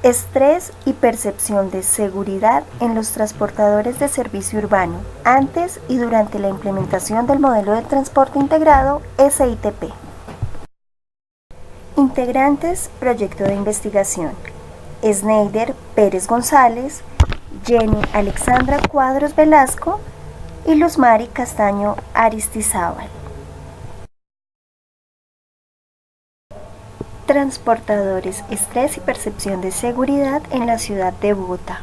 Estrés y percepción de seguridad en los transportadores de servicio urbano antes y durante la implementación del modelo de transporte integrado SITP. Integrantes, proyecto de investigación: Sneider Pérez González, Jenny Alexandra Cuadros Velasco y Luzmari Castaño Aristizábal. Transportadores, estrés y percepción de seguridad en la ciudad de Bogotá.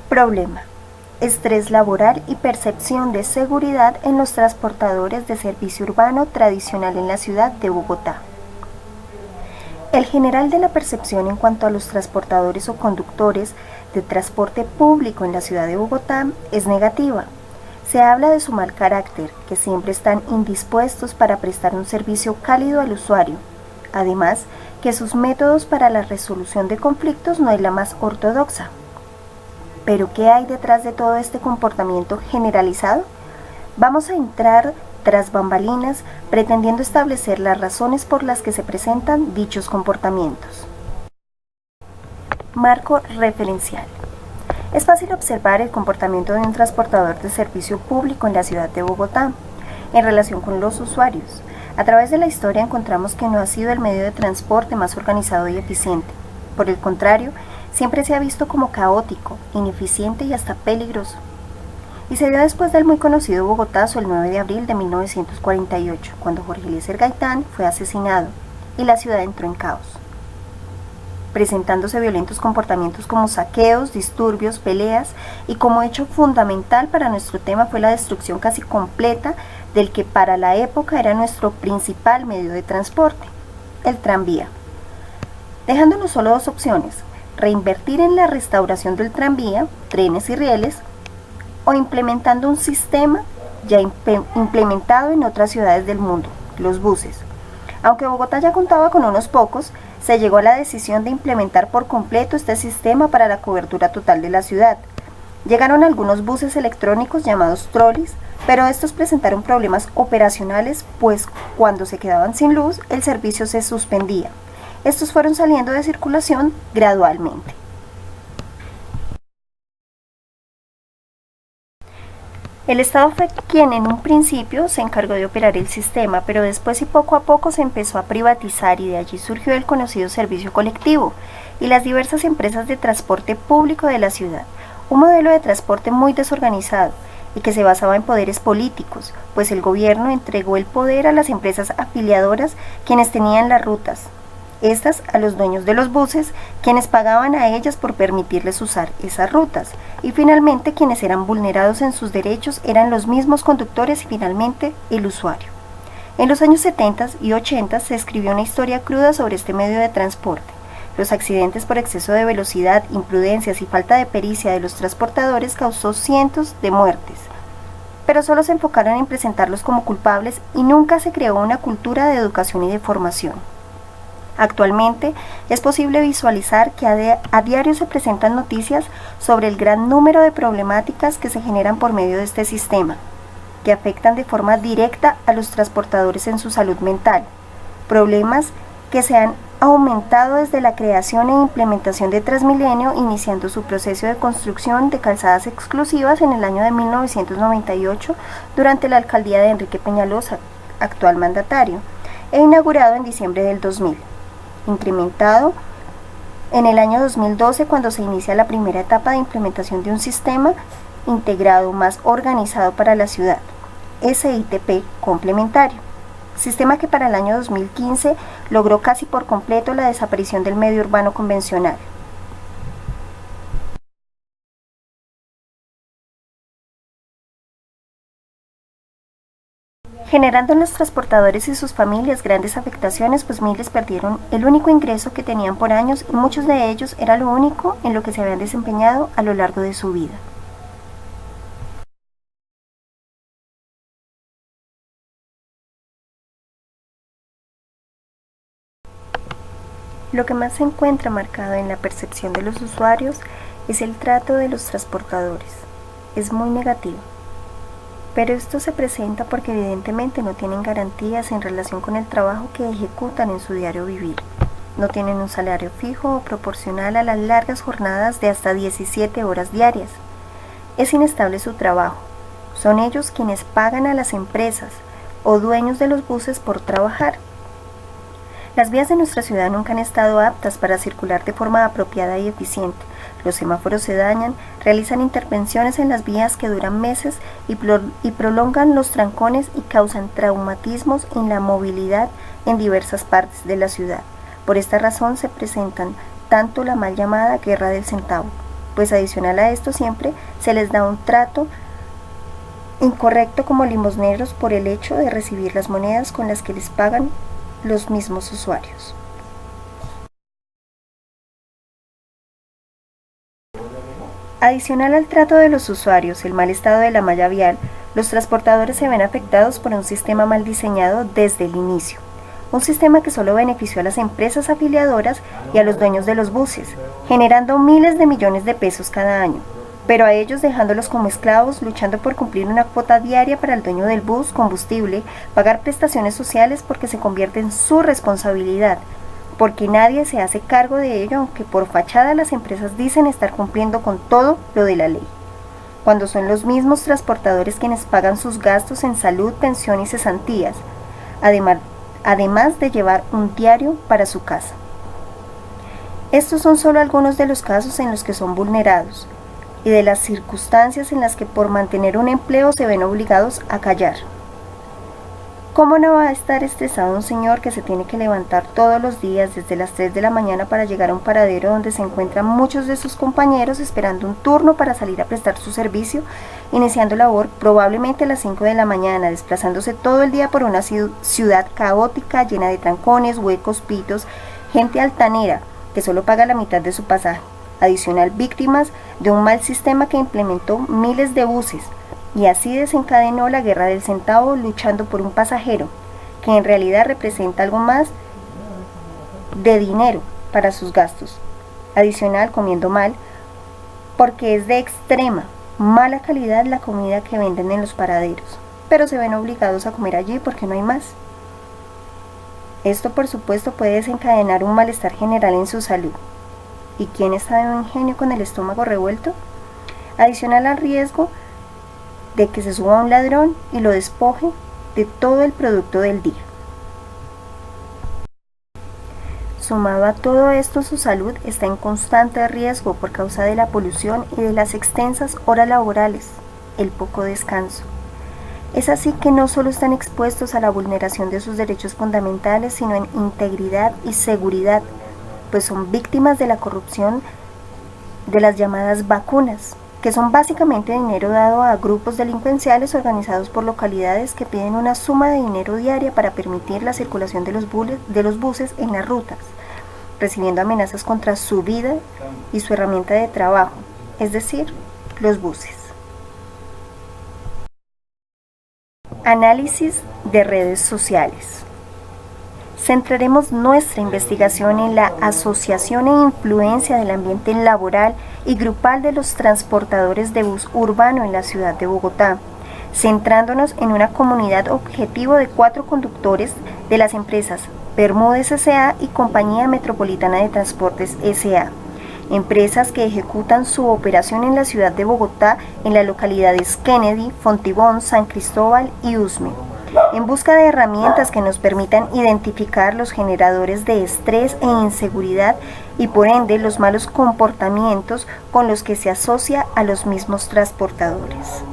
Problema: estrés laboral y percepción de seguridad en los transportadores de servicio urbano tradicional en la ciudad de Bogotá. El general de la percepción en cuanto a los transportadores o conductores de transporte público en la ciudad de Bogotá es negativa. Se habla de su mal carácter, que siempre están indispuestos para prestar un servicio cálido al usuario. Además, que sus métodos para la resolución de conflictos no es la más ortodoxa. ¿Pero qué hay detrás de todo este comportamiento generalizado? Vamos a entrar tras bambalinas pretendiendo establecer las razones por las que se presentan dichos comportamientos. Marco referencial. Es fácil observar el comportamiento de un transportador de servicio público en la ciudad de Bogotá en relación con los usuarios. A través de la historia encontramos que no ha sido el medio de transporte más organizado y eficiente. Por el contrario, siempre se ha visto como caótico, ineficiente y hasta peligroso. Y se dio después del muy conocido Bogotazo el 9 de abril de 1948, cuando Jorge Eliezer Gaitán fue asesinado y la ciudad entró en caos, presentándose violentos comportamientos como saqueos, disturbios, peleas, y como hecho fundamental para nuestro tema fue la destrucción casi completa del que para la época era nuestro principal medio de transporte, el tranvía. Dejándonos solo dos opciones: reinvertir en la restauración del tranvía, trenes y rieles, o implementando un sistema ya implementado en otras ciudades del mundo, los buses. Aunque Bogotá ya contaba con unos pocos, se llegó a la decisión de implementar por completo este sistema para la cobertura total de la ciudad. Llegaron algunos buses electrónicos llamados trolis, pero estos presentaron problemas operacionales, pues cuando se quedaban sin luz, el servicio se suspendía. Estos fueron saliendo de circulación gradualmente. El Estado fue quien en un principio se encargó de operar el sistema, pero después y poco a poco se empezó a privatizar y de allí surgió el conocido servicio colectivo y las diversas empresas de transporte público de la ciudad, un modelo de transporte muy desorganizado y que se basaba en poderes políticos, pues el gobierno entregó el poder a las empresas afiliadoras quienes tenían las rutas, estas a los dueños de los buses, quienes pagaban a ellas por permitirles usar esas rutas, y finalmente quienes eran vulnerados en sus derechos eran los mismos conductores y finalmente el usuario. En los años 70 y 80 se escribió una historia cruda sobre este medio de transporte. Los accidentes por exceso de velocidad, imprudencias y falta de pericia de los transportadores causó cientos de muertes, pero solo se enfocaron en presentarlos como culpables y nunca se creó una cultura de educación y de formación. Actualmente es posible visualizar que a diario se presentan noticias sobre el gran número de problemáticas que se generan por medio de este sistema, que afectan de forma directa a los transportadores en su salud mental, problemas que se han aumentado desde la creación e implementación de Transmilenio, iniciando su proceso de construcción de calzadas exclusivas en el año de 1998 durante la alcaldía de Enrique Peñalosa, actual mandatario, e inaugurado en diciembre del 2000. Incrementado en el año 2012 cuando se inicia la primera etapa de implementación de un sistema integrado más organizado para la ciudad, SITP complementario, sistema que para el año 2015 logró casi por completo la desaparición del medio urbano convencional. Generando en los transportadores y sus familias grandes afectaciones, pues miles perdieron el único ingreso que tenían por años y muchos de ellos era lo único en lo que se habían desempeñado a lo largo de su vida. Lo que más se encuentra marcado en la percepción de los usuarios es el trato de los transportadores. Es muy negativo. Pero esto se presenta porque evidentemente no tienen garantías en relación con el trabajo que ejecutan en su diario vivir. No tienen un salario fijo o proporcional a las largas jornadas de hasta 17 horas diarias. Es inestable su trabajo. Son ellos quienes pagan a las empresas o dueños de los buses por trabajar. Las vías de nuestra ciudad nunca han estado aptas para circular de forma apropiada y eficiente. Los semáforos se dañan, realizan intervenciones en las vías que duran meses y prolongan los trancones y causan traumatismos en la movilidad en diversas partes de la ciudad. Por esta razón se presentan tanto la mal llamada guerra del centavo, pues adicional a esto siempre se les da un trato incorrecto como limosneros por el hecho de recibir las monedas con las que les pagan los mismos usuarios. Adicional al trato de los usuarios, el mal estado de la malla vial, los transportadores se ven afectados por un sistema mal diseñado desde el inicio. Un sistema que solo benefició a las empresas afiliadoras y a los dueños de los buses, generando miles de millones de pesos cada año, pero a ellos dejándolos como esclavos, luchando por cumplir una cuota diaria para el dueño del bus, combustible, pagar prestaciones sociales porque se convierte en su responsabilidad, porque nadie se hace cargo de ello, aunque por fachada las empresas dicen estar cumpliendo con todo lo de la ley, cuando son los mismos transportadores quienes pagan sus gastos en salud, pensión y cesantías, además de llevar un diario para su casa. Estos son solo algunos de los casos en los que son vulnerados y de las circunstancias en las que por mantener un empleo se ven obligados a callar. ¿Cómo no va a estar estresado un señor que se tiene que levantar todos los días desde las 3 de la mañana para llegar a un paradero donde se encuentran muchos de sus compañeros esperando un turno para salir a prestar su servicio, iniciando labor probablemente a las 5 de la mañana, desplazándose todo el día por una ciudad caótica, llena de trancones, huecos, pitos, gente altanera que solo paga la mitad de su pasaje, adicional víctimas de un mal sistema que implementó miles de buses, y así desencadenó la guerra del centavo luchando por un pasajero, que en realidad representa algo más de dinero para sus gastos. Adicional, comiendo mal, porque es de extrema, mala calidad la comida que venden en los paraderos, pero se ven obligados a comer allí porque no hay más. Esto, por supuesto, puede desencadenar un malestar general en su salud. ¿Y quién está de buen genio con el estómago revuelto? Adicional al riesgo de que se suba un ladrón y lo despoje de todo el producto del día. Sumado a todo esto, su salud está en constante riesgo por causa de la polución y de las extensas horas laborales, el poco descanso. Es así que no solo están expuestos a la vulneración de sus derechos fundamentales, sino en integridad y seguridad, pues son víctimas de la corrupción de las llamadas vacunas, que son básicamente dinero dado a grupos delincuenciales organizados por localidades que piden una suma de dinero diaria para permitir la circulación de los buses en las rutas, recibiendo amenazas contra su vida y su herramienta de trabajo, es decir, los buses. Análisis de redes sociales. Centraremos nuestra investigación en la asociación e influencia del ambiente laboral y grupal de los transportadores de bus urbano en la ciudad de Bogotá, centrándonos en una comunidad objetivo de 4 conductores de las empresas Bermúdez S.A. y Compañía Metropolitana de Transportes S.A., empresas que ejecutan su operación en la ciudad de Bogotá en las localidades Kennedy, Fontibón, San Cristóbal y Usme, en busca de herramientas que nos permitan identificar los generadores de estrés e inseguridad y por ende los malos comportamientos con los que se asocia a los mismos transportadores.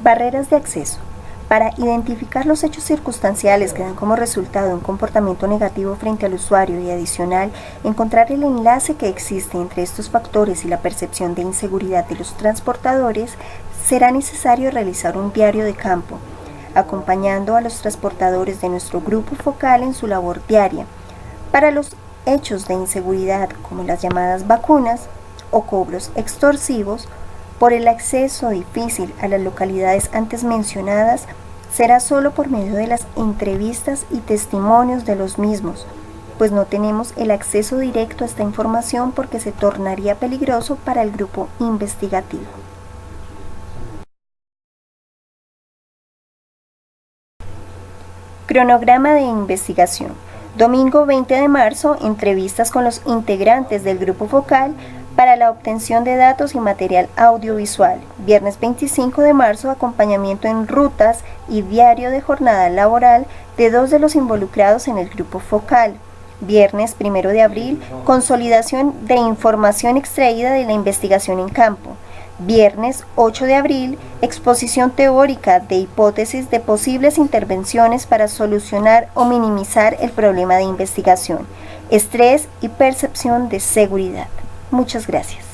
Barreras de acceso. Para identificar los hechos circunstanciales que dan como resultado un comportamiento negativo frente al usuario y adicional, encontrar el enlace que existe entre estos factores y la percepción de inseguridad de los transportadores, será necesario realizar un diario de campo, acompañando a los transportadores de nuestro grupo focal en su labor diaria. Para los hechos de inseguridad, como las llamadas vacunas o cobros extorsivos, por el acceso difícil a las localidades antes mencionadas, será solo por medio de las entrevistas y testimonios de los mismos, pues no tenemos el acceso directo a esta información porque se tornaría peligroso para el grupo investigativo. Cronograma de investigación. Domingo 20 de marzo, entrevistas con los integrantes del grupo focal para la obtención de datos y material audiovisual. Viernes 25 de marzo, acompañamiento en rutas y diario de jornada laboral de 2 de los involucrados en el grupo focal. Viernes 1 de abril, consolidación de información extraída de la investigación en campo. Viernes 8 de abril, exposición teórica de hipótesis de posibles intervenciones para solucionar o minimizar el problema de investigación, estrés y percepción de seguridad. Muchas gracias.